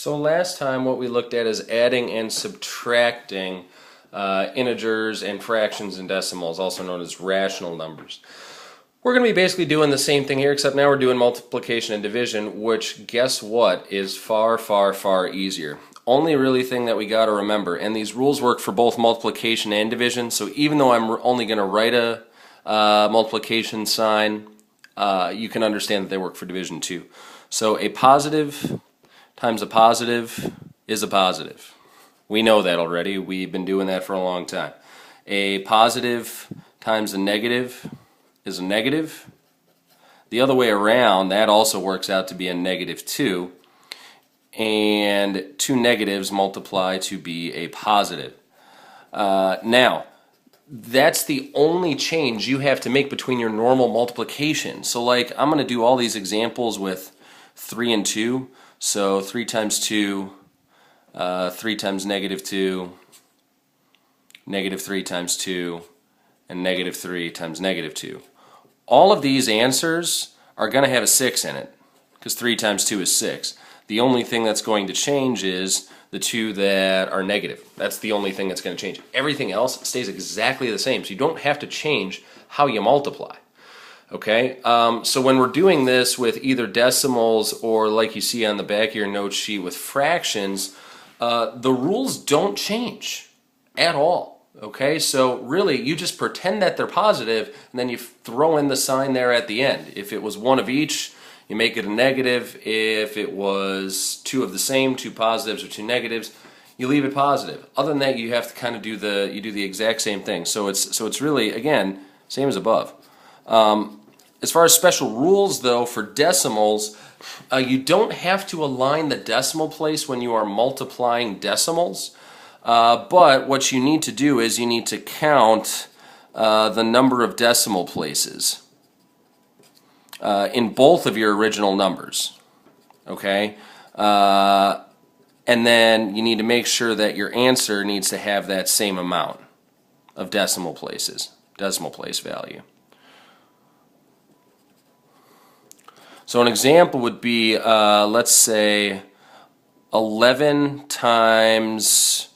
So last time what we looked at is adding and subtracting integers and fractions and decimals, also known as rational numbers. We're going to be basically doing the same thing here, except now we're doing multiplication and division, which, guess what, is far, far, far easier. Only really thing that we got to remember, and these rules work for both multiplication and division, so even though I'm only going to write a multiplication sign, you can understand that they work for division too. So a positive times a positive is a positive. We know that already. We've been doing that for a long time. A positive times a negative is a negative. The other way around, that also works out to be a negative 2. And two negatives multiply to be a positive. Now, that's the only change you have to make between your normal multiplication. So like, I'm going to do all these examples with 3 and 2. So 3 times 2, 3 times negative 2, negative 3 times 2, and negative 3 times negative 2. All of these answers are going to have a 6 in it, because 3 times 2 is 6. The only thing that's going to change is the two that are negative. That's the only thing that's going to change. Everything else stays exactly the same, so you don't have to change how you multiply. Okay, so when we're doing this with either decimals or, like you see on the back of your note sheet, with fractions, the rules don't change at all. Okay, so really you just pretend that they're positive and then you throw in the sign there at the end. If it was one of each, you make it a negative. If it was two of the same, two positives or two negatives, you leave it positive. Other than that, you have to kind of do the exact same thing. So it's really, again, same as above. As far as special rules, though, for decimals, you don't have to align the decimal place when you are multiplying decimals. But what you need to do is you need to count the number of decimal places in both of your original numbers. Okay? And then you need to make sure that your answer needs to have that same amount of decimal places, decimal place value. So an example would be, let's say, 11 times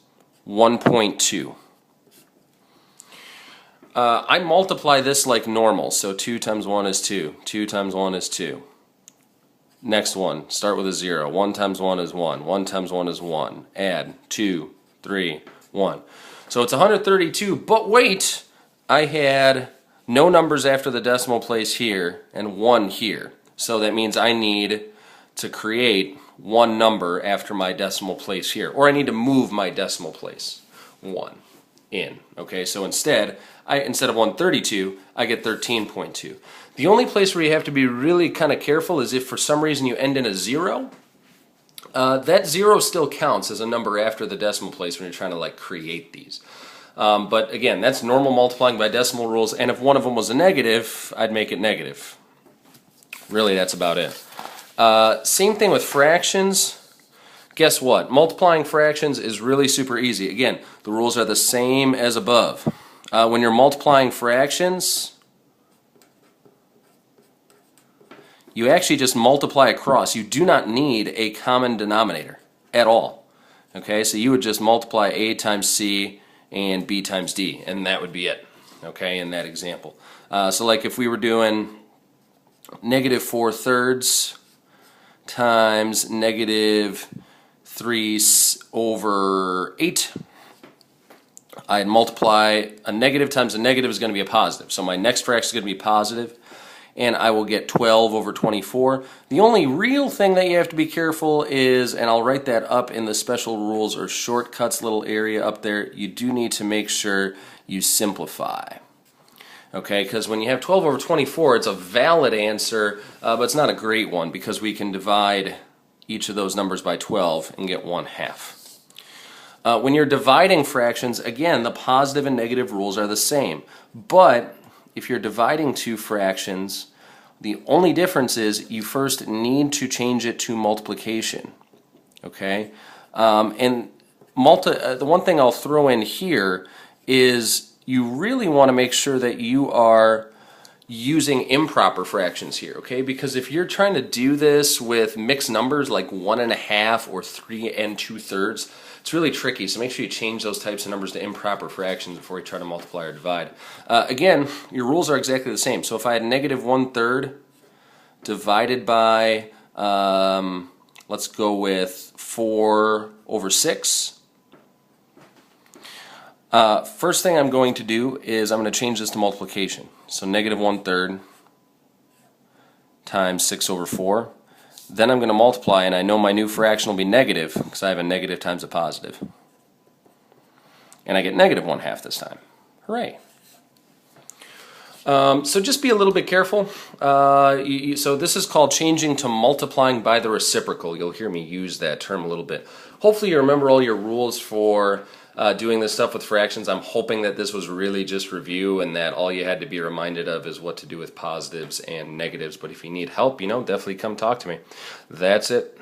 1.2. I multiply this like normal, so 2 times 1 is 2. 2 times 1 is 2. Next one, start with a 0. 1 times 1 is 1. 1 times 1 is 1. Add 2, 3, 1. So it's 132, but wait, I had no numbers after the decimal place here and 1 here. So that means I need to create one number after my decimal place here, or I need to move my decimal place 1 in. Okay, so instead of 132, I get 13.2. The only place where you have to be really kind of careful is if for some reason you end in a 0. That 0 still counts as a number after the decimal place when you're trying to like create these. But again, that's normal multiplying by decimal rules, and if one of them was a negative, I'd make it negative. Really, that's about it. Same thing with fractions. Guess what? Multiplying fractions is really super easy. Again, the rules are the same as above. When you're multiplying fractions, you actually just multiply across. You do not need a common denominator at all. Okay, so you would just multiply A times C and B times D, and that would be it. Okay, in that example. So like if we were doing negative 4/3 times negative 3 over 8. I'd multiply a negative times a negative is going to be a positive. So my next fraction is going to be positive, and I will get 12 over 24. The only real thing that you have to be careful is, and I'll write that up in the special rules or shortcuts little area up there, you do need to make sure you simplify. Okay, because when you have 12 over 24, it's a valid answer, but it's not a great one because we can divide each of those numbers by 12 and get 1/2. When you're dividing fractions, again, the positive and negative rules are the same. But if you're dividing two fractions, the only difference is you first need to change it to multiplication. Okay, and the one thing I'll throw in here is you really want to make sure that you are using improper fractions here, okay? Because if you're trying to do this with mixed numbers like 1.5 or 3 2/3, it's really tricky. So make sure you change those types of numbers to improper fractions before you try to multiply or divide. Again, your rules are exactly the same. So if I had -1/3 divided by, let's go with 4/6. First thing I'm going to do is I'm going to change this to multiplication. So -1/3 times 6/4. Then I'm going to multiply, and I know my new fraction will be negative because I have a negative times a positive. And I get -1/2 this time. Hooray. So just be a little bit careful. So this is called changing to multiplying by the reciprocal. You'll hear me use that term a little bit. Hopefully you remember all your rules for doing this stuff with fractions. I'm hoping that this was really just review and that all you had to be reminded of is what to do with positives and negatives. But if you need help, definitely come talk to me. That's it.